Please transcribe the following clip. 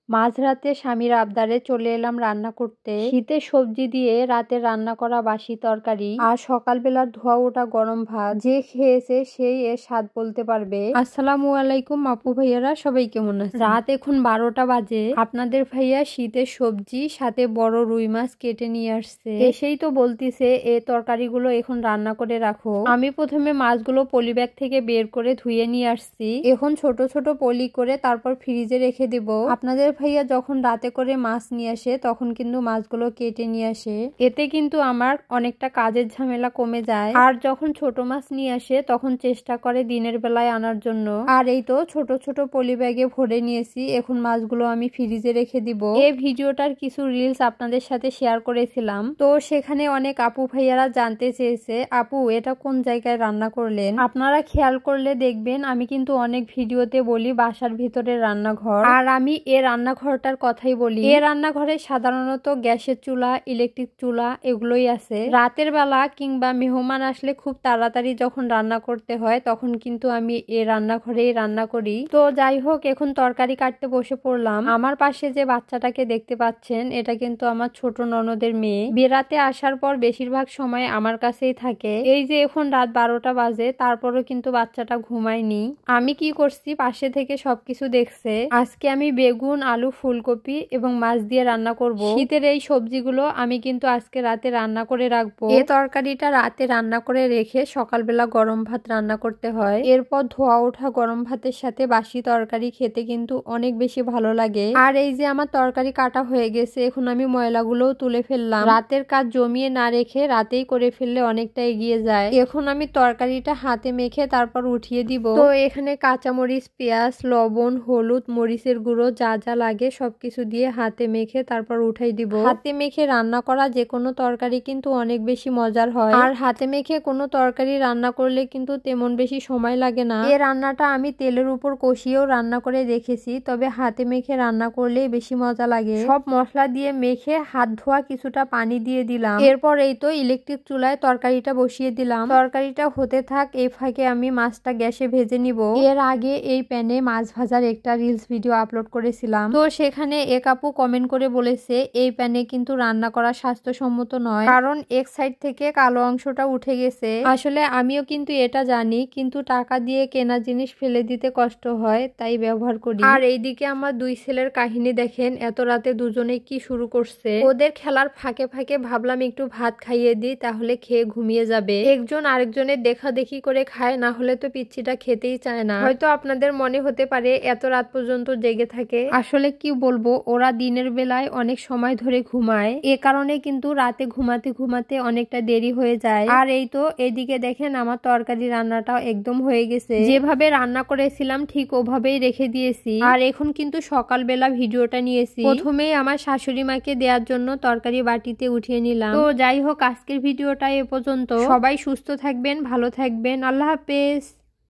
মাঝরাতে স্বামীর আবদারে চলে এলাম রান্না করতে। শীতের সবজি দিয়ে রাতে রান্না করা বাসি তরকারি আর সকালবেলার ধোয়া ওঠা গরম ভাত, যে খেয়েছে সেই এর স্বাদ বলতে পারবে। আসসালামু আলাইকুম আপু ভাইয়ারা, সবাই কেমন আছে? রাত এখন 12টা বাজে। আপনাদের ভাইয়া শীতের সবজি সাথে বড় রুই মাছ কেটে নিয়ে আসছে। এসেই তো বলতিছে এই তরকারিগুলো এখন রান্না করে রাখো। আমি প্রথমে মাছগুলো পলি ব্যাগ থেকে বের করে ধুয়ে নিয়ে আসছি। এখন ছোট ছোট পলি করে তারপর ফ্রিজে রেখে দিব। আপনাদের ভাইয়া যখন রাতে করে মাছ নিয়ে আসে তখন কিন্তু মাছগুলো কেটে নিয়ে আসে। এতে কিন্তু আমার অনেকটা কাজের ঝামেলা কমে যায়। আর যখন ছোট মাছ নিয়ে আসে তখন চেষ্টা করে দিনের বেলায় আনার জন্য। আর এই তো ছোট ছোট পলি ব্যাগে ভরে নিয়েছি। এখন মাছগুলো আমি ফ্রিজে রেখে দিব। এই ভিডিওটার কিছু রিলস আপনাদের সাথে শেয়ার করেছিলাম, তো সেখানে অনেক আপু ভাইয়ারা জানতে চেয়েছে আপু এটা কোন জায়গায় রান্না করলেন। আপনারা খেয়াল করলে দেখবেন আমি কিন্তু অনেক ভিডিওতে বলি বাসার ভিতরে রান্নাঘর, আর আমি এই রান্নাঘরটার কথাই বলি। এই রান্নাঘরে সাধারণত গ্যাসের চুলা, ইলেকট্রিক চুলা এগুলোই আছে। রাতের বেলা কিংবা মেহমান আসলে খুব তাড়াতাড়ি যখন রান্না করতে হয় তখন কিন্তু আমি এই রান্নাঘরেই রান্না করি। তো যাই হোক, এখন তরকারি কাটতে বসে পড়লাম। আমার পাশে যে বাচ্চাটাকে দেখতে পাচ্ছেন এটা কিন্তু আমার ছোট ননদের মেয়ে। বেড়াতে আসার পর বেশিরভাগ সময় আমার কাছেই থাকে। এই যে এখন রাত 12টা বাজে, তারপরও কিন্তু বাচ্চাটা ঘুমায়নি। আমি কি করছি, পাশে থেকে সবকিছু দেখছে। আজকে আমি বেগুন, আলু, ফুলকপি এবং মাছ দিয়ে রান্না করব। শীতের এই সবজিগুলো আমি কিন্তু আজকে রাতে রান্না করে রাখবো। এই তরকারিটা রাতে রান্না করে রেখে সকালবেলা গরম ভাত রান্না করতে হয়। এরপর ধোয়া ওঠা গরম ভাতের সাথে বাসি তরকারি খেতে কিন্তু অনেক বেশি ভালো লাগে। আর এই যে আমার তরকারি কাটা হয়ে গেছে, এখন আমি ময়লাগুলোও তুলে ফেললাম। রাতের কাজ জমিয়ে না রেখে রাতেই করে ফেললে অনেকটা এগিয়ে যায়। এখন আমি তরকারিটা হাতে মেখে তারপর উঠিয়ে দিব। তো এখানে কাঁচামরিচ, পেঁয়াজ, লবণ, হলুদ, মরিচের গুঁড়ো যা যা লাগে সবকিছু দিয়ে হাতে মেখে তারপর উঠাই দিব। হাতে মেখে রান্না করা যে কোনো তরকারি কিন্তু অনেক বেশি মজার হয়। আর হাতে মেখে কোনো তরকারি রান্না করলে কিন্তু তেমন বেশি সময় লাগে না। এই রান্নাটা আমি তেলের উপর কষিয়েও রান্না করে দেখেছি, তবে হাতে মেখে রান্না করলে বেশি মজা লাগে। সব মশলা দিয়ে মেখে হাত ধোয়া কিছুটা পানি দিয়ে দিলাম। এরপর এই তো ইলেকট্রিক চুলায় তরকারিটা বসিয়ে দিলাম। তরকারিটা হতে থাক, এই ফাঁকে আমি মাছটা গ্যাসে ভেজে নিব। এর আগে এই প্যানে মাছ ভাজার একটা রিলস ভিডিও আপলোড করেছিলাম, তো সেখানে এক আপু কমেন্ট করে বলেছে এই প্যানে কিন্তু রান্না করা স্বাস্থ্যসম্মত নয়, কারণ এক সাইড থেকে কালো অংশটা উঠে গেছে। আসলে আমিও কিন্তু এটা জানি, কিন্তু টাকা দিয়ে কেনা জিনিস ফেলে দিতে কষ্ট হয় তাই ব্যবহার করি। আর এইদিকে আমার দুই ছেলের কাহিনী দেখেন, এত রাতে দুজনে কি শুরু করছে। ওদের খেলার ফাঁকে ফাঁকে ভাবলাম একটু ভাত খাইয়ে দিই, তাহলে খেয়ে ঘুমিয়ে যাবে। একজন আরেকজনের দেখা দেখি করে খায়, না হলে তো পিচ্চিটা খেতেই চায় না। হয়তো আপনাদের মনে হতে পারে এত রাত পর্যন্ত জেগে থাকে। আসলে কি বলবো, ওরা দিনের বেলায় অনেক সময় ধরে ঘুমায়, এ কারণে কিন্তু রাতে ঘুমাতে ঘুমাতে অনেকটা দেরি হয়ে যায়। আর এই তো এদিকে দেখেন আমার তরকারি রান্নাটাও একদম হয়ে গেছে। যেভাবে রান্না করেছিলাম ঠিক ওভাবেই রেখে দিয়েছি। আর এখন কিন্তু সকালবেলা ভিডিওটা নিয়েছি। প্রথমেই আমার শাশুড়ি মাকে দেওয়ার জন্য তরকারি বাটিতে উঠিয়ে নিলাম। তো যাই হোক, আজকের ভিডিওটা এ পর্যন্ত। সবাই সুস্থ থাকবেন, ভালো থাকবেন, আল্লাহ হাফেজ।